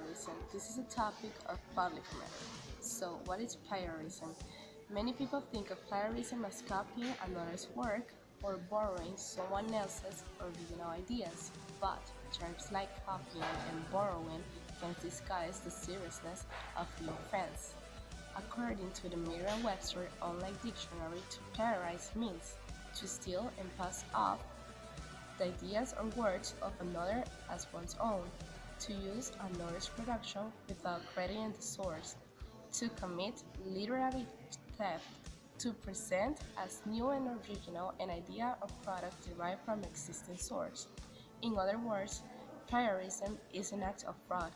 plagiarism. This is a topic of public matter. So, what is plagiarism? Many people think of plagiarism as copying another's work or borrowing someone else's original ideas, but terms like copying and borrowing can disguise the seriousness of the offense. According to the Merriam-Webster Online Dictionary, to plagiarize means to steal and pass off the ideas or words of another as one's own, to use another's production without crediting the source, to commit literary theft, to present as new and original an idea or product derived from existing source. In other words, plagiarism is an act of fraud.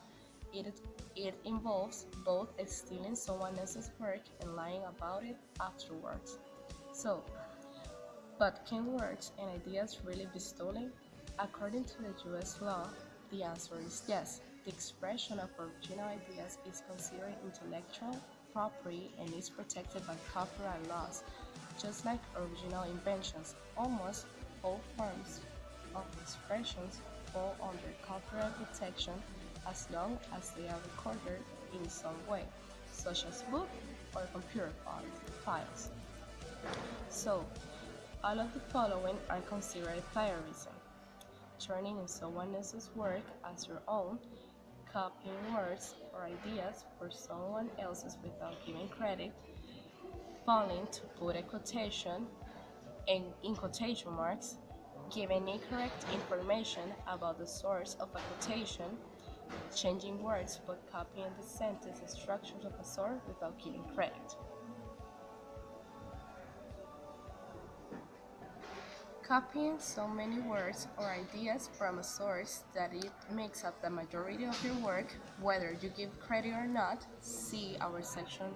It, it involves both stealing someone else's work and lying about it afterwards. So, but can words and ideas really be stolen? According to the US law, the answer is yes. The expression of original ideas is considered intellectual property and is protected by copyright laws. Just like original inventions, almost all forms of expressions fall under copyright protection as long as they are recorded in some way, such as book or computer files. So, all of the following are considered plagiarism: turning in someone else's work as your own, copying words or ideas for someone else's without giving credit, failing to put a quotation in quotation marks, giving incorrect information about the source of a quotation, changing words but copying the sentence structures of a source without giving credit. Copying so many words or ideas from a source that it makes up the majority of your work, whether you give credit or not, see our section.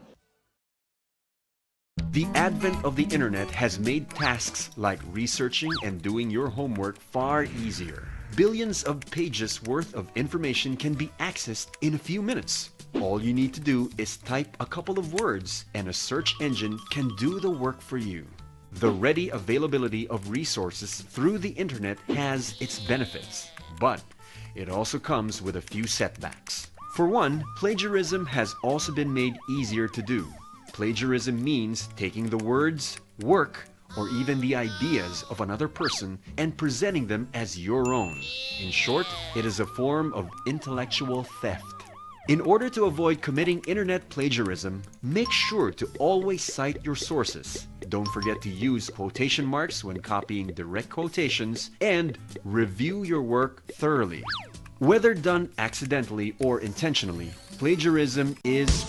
The advent of the internet has made tasks like researching and doing your homework far easier. Billions of pages worth of information can be accessed in a few minutes. All you need to do is type a couple of words and a search engine can do the work for you. The ready availability of resources through the internet has its benefits, but it also comes with a few setbacks. For one, plagiarism has also been made easier to do. Plagiarism means taking the words, work, or even the ideas of another person and presenting them as your own. In short, it is a form of intellectual theft. In order to avoid committing internet plagiarism, make sure to always cite your sources. Don't forget to use quotation marks when copying direct quotations, and review your work thoroughly. Whether done accidentally or intentionally, plagiarism is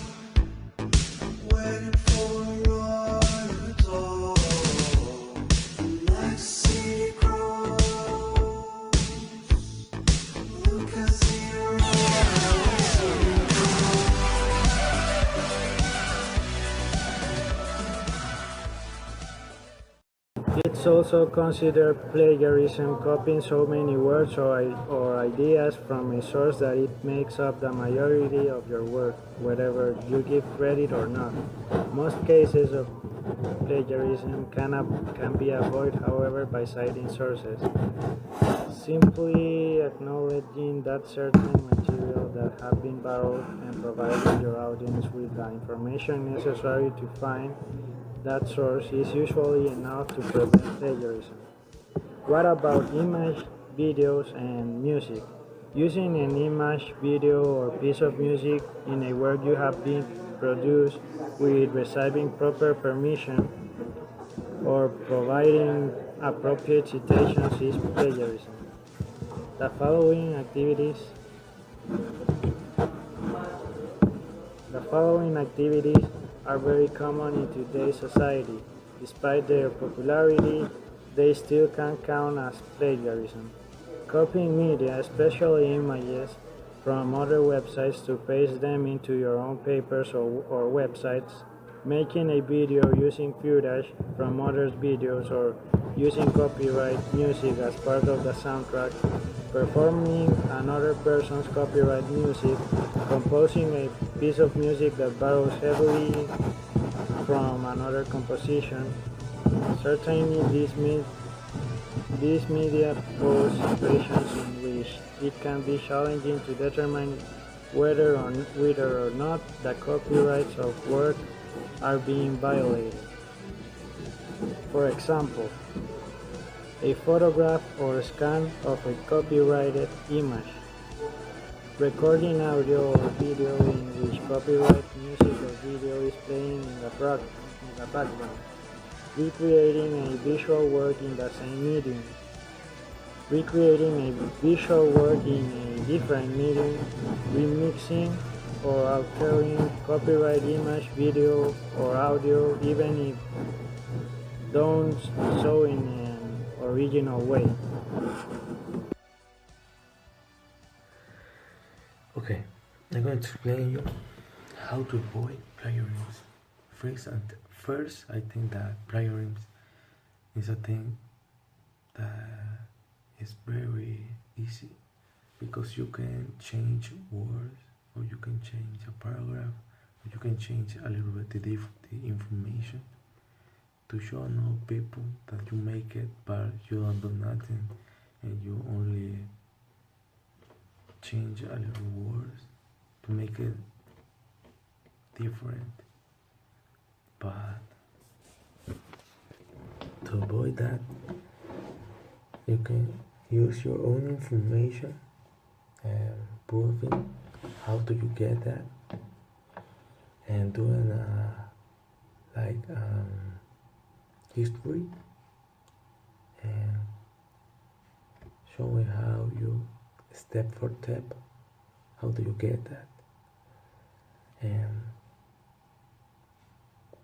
It's also considered plagiarism copying so many words or ideas from a source that it makes up the majority of your work, whether you give credit or not. Most cases of plagiarism can be avoided, however, by citing sources. Simply acknowledging that certain material that have been borrowed and providing your audience with the information necessary to find that source is usually enough to prevent plagiarism. What about image, videos, and music? Using an image, video, or piece of music in a work you have been produced with receiving proper permission or providing appropriate citations is plagiarism. The following activities are very common in today's society. Despite their popularity, they still can count as plagiarism. Copying media, especially images, from other websites to paste them into your own papers or websites, making a video using footage from others' videos or using copyright music as part of the soundtrack, performing another person's copyright music, composing a piece of music that borrows heavily from another composition. Certainly these media pose situations in which it can be challenging to determine whether or not the copyrights of work are being violated. For example, a photograph or scan of a copyrighted image, recording audio or video in which copyright music or video is playing in the background, recreating a visual work in the same medium, recreating a visual work in a different medium, remixing or altering copyright image, video, or audio, even if done so in an original way. Okay, I'm going to explain you how to avoid plagiarism. First, I think that plagiarism is a thing that is very easy because you can change words, or you can change a paragraph, or you can change a little bit the information to show no people that you make it, but you don't do nothing, and you only change a little words to make it different. But to avoid that, you can use your own information and proving how do you get that, and doing history and showing how you step for step how do you get that, and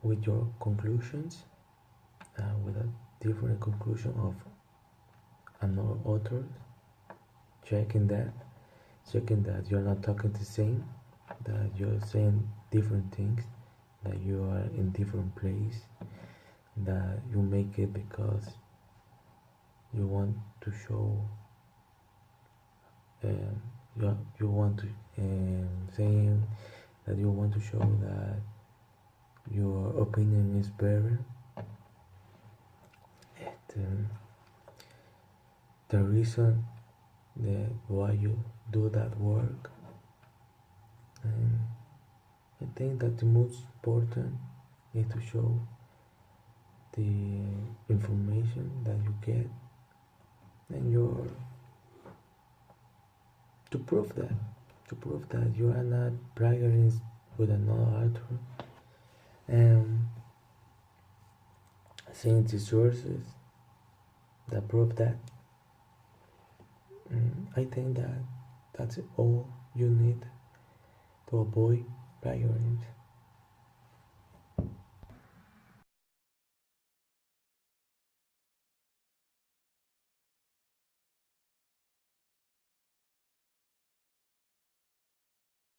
with your conclusions, with a different conclusion of another author, checking that you're not talking the same, that you're saying different things, that you are in different place, that you make it because you want to show, you want to saying that you want to show that your opinion is better. And the reason that why you do that work, and I think that the most important is to show the information that you get, and to prove that you are not plagiarizing with another author, and seeing the sources that prove that. I think that that's all you need to avoid plagiarism.